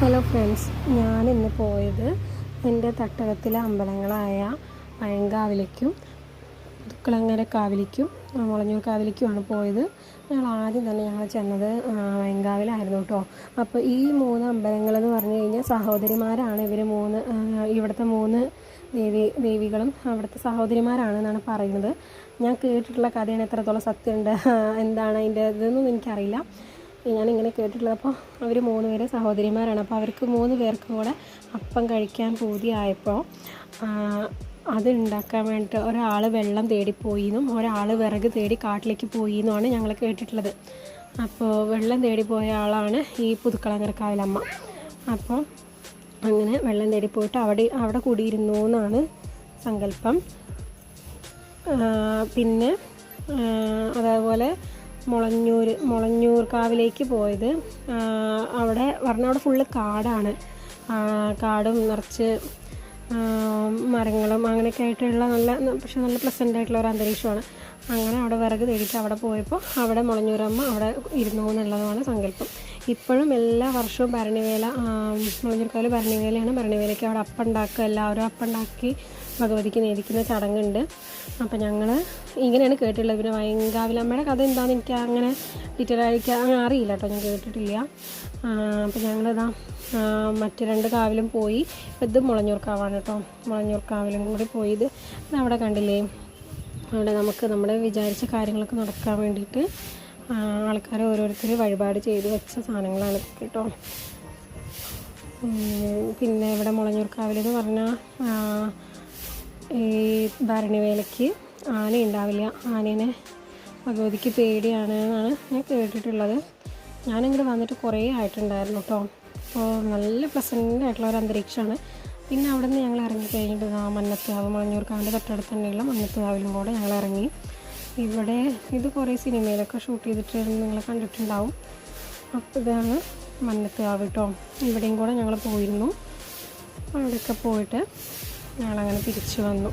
Hello friends, ഞാനിന്ന് പോയത് എൻ്റെ തട്ടകത്തിലെ അമ്പലങ്ങളായ പഴങ്കാവിലേക്കും പുതുക്കുളങ്ങര കാവിലേക്കും മുളഞ്ഞൂർ കാവിലേക്കുമാണ് പോയത്. ആദ്യം തന്നെ ഞങ്ങൾ ചെന്നത് പഴങ്കാവിലായിരുന്നു കേട്ടോ. അപ്പോൾ ഈ 3 അമ്പലങ്ങളെന്ന് പറഞ്ഞു കഴിഞ്ഞാൽ സഹോദരിമാരാണ്. ഇവിടുത്തെ 3 ദേവികളും അവിടുത്തെ സഹോദരിമാരാണെന്നാണ് പറയുന്നത്. ഞാൻ കേട്ടിട്ടുള്ള കഥയാണ്, എത്രത്തോളം സത്യമുണ്ട് എന്താണ് അതിൻ്റെ ഇതൊന്നും എനിക്കറിയില്ല. ഞാനിങ്ങനെ കേട്ടിട്ടുള്ളത്. അപ്പോൾ അവർ 3 പേര് സഹോദരിമാരാണ്. അപ്പോൾ അവർക്ക് 3 പേർക്കും കൂടെ അപ്പം കഴിക്കാൻ പൂതിയായപ്പോൾ അത് ഉണ്ടാക്കാൻ വേണ്ടിയിട്ട് ഒരാൾ വെള്ളം തേടിപ്പോയിന്നും ഒരാൾ വിറക് തേടി കാട്ടിലേക്ക് പോയിന്നുമാണ് ഞങ്ങൾ കേട്ടിട്ടുള്ളത്. അപ്പോൾ വെള്ളം തേടിപ്പോയ ആളാണ് ഈ പുതുക്കുളങ്ങരക്കാവിലമ്മ. അപ്പോൾ അങ്ങനെ വെള്ളം തേടി പോയിട്ട് അവിടെ കൂടിയിരുന്നു എന്നാണ് സങ്കല്പം. പിന്നെ അതേപോലെ മുളഞ്ഞൂർ കാവിലേക്ക് പോയത്, അവിടെ ഫുള്ള് കാടാണ്. കാടും നിറച്ച് മരങ്ങളും അങ്ങനെയൊക്കെ ആയിട്ടുള്ള നല്ല പ്ലസൻ്റ് ആയിട്ടുള്ള ഒരു അന്തരീക്ഷമാണ്. അങ്ങനെ അവിടെ വിറക് തേടിയിട്ട് അവിടെ പോയപ്പോൾ അവിടെ മുളഞ്ഞൂരമ്മ അവിടെ ഇരുന്നു എന്നുള്ളതാണ് സങ്കല്പം. ഇപ്പോഴും എല്ലാ വർഷവും മുളഞ്ഞൂർക്കാവിൽ ഭരണിവേലയാണ്. ഭരണിവേലയ്ക്ക് അവിടെ അപ്പം ഉണ്ടാക്കുക, എല്ലാവരും അപ്പം ഉണ്ടാക്കി ഭഗവതിക്ക് നേദിക്കുന്ന ചടങ്ങുണ്ട്. അപ്പോൾ ഞങ്ങൾ ഇങ്ങനെയാണ് കേട്ടിട്ടുള്ളത്. പിന്നെ പഴങ്കാവിലമ്മയുടെ കഥ എന്താണെന്ന് എനിക്ക് അങ്ങനെ ഡീറ്റെയിൽ ആയിട്ട് അങ്ങനെ അറിയില്ല കേട്ടോ, ഞാൻ കേട്ടിട്ടില്ല. അപ്പോൾ ഞങ്ങളിതാ മറ്റ് 2 കാവിലും പോയി. ഇത് മുളഞ്ഞൂർ കാവാണ് കേട്ടോ. മുളഞ്ഞൂർ കാവിലും കൂടി പോയത് അവിടെ കണ്ടില്ലേ. അവിടെ നമുക്ക് നമ്മുടെ വിചാരിച്ച കാര്യങ്ങളൊക്കെ നടക്കാൻ വേണ്ടിയിട്ട് ആൾക്കാർ ഓരോരുത്തർ വഴിപാട് ചെയ്ത് വെച്ച സാധനങ്ങളാണ് കേട്ടോ. പിന്നെ ഇവിടെ മുളഞ്ഞൂർ കാവിലെന്ന് പറഞ്ഞാൽ ഈ ഭരണിവേലയ്ക്ക് ആന ഉണ്ടാവില്ല. ആനേനെ ഭഗവതിക്ക് പേടിയാണ് എന്നാണ് ഞാൻ കേട്ടിട്ടുള്ളത്. ഞാനിങ്ങോട്ട് വന്നിട്ട് കുറേ ആയിട്ടുണ്ടായിരുന്നു കേട്ടോ. അപ്പോൾ നല്ല പ്ലസൻ്റ് ആയിട്ടുള്ള ഒരു അന്തരീക്ഷമാണ്. പിന്നെ അവിടെ നിന്ന് ഞങ്ങൾ ഇറങ്ങി കഴിഞ്ഞിട്ട് മന്നത്തുകാവ്, മുളഞ്ഞൂർ കാവിൻ്റെ തൊട്ടടുത്ത് തന്നെയുള്ള മന്നത്തുകാവിലും കൂടെ ഞങ്ങൾ ഇറങ്ങി. ഇത് കുറേ സിനിമയിലൊക്കെ ഷൂട്ട് ചെയ്തിട്ട് നിങ്ങൾ കണ്ടിട്ടുണ്ടാവും. അപ്പോൾ ഇതാണ് മന്നത്തുകാവ് കേട്ടോ. ഇവിടെയും കൂടെ ഞങ്ങൾ പോയിരുന്നു. അവിടെയൊക്കെ പോയിട്ട് ഞങ്ങളങ്ങനെ തിരിച്ചു വന്നു.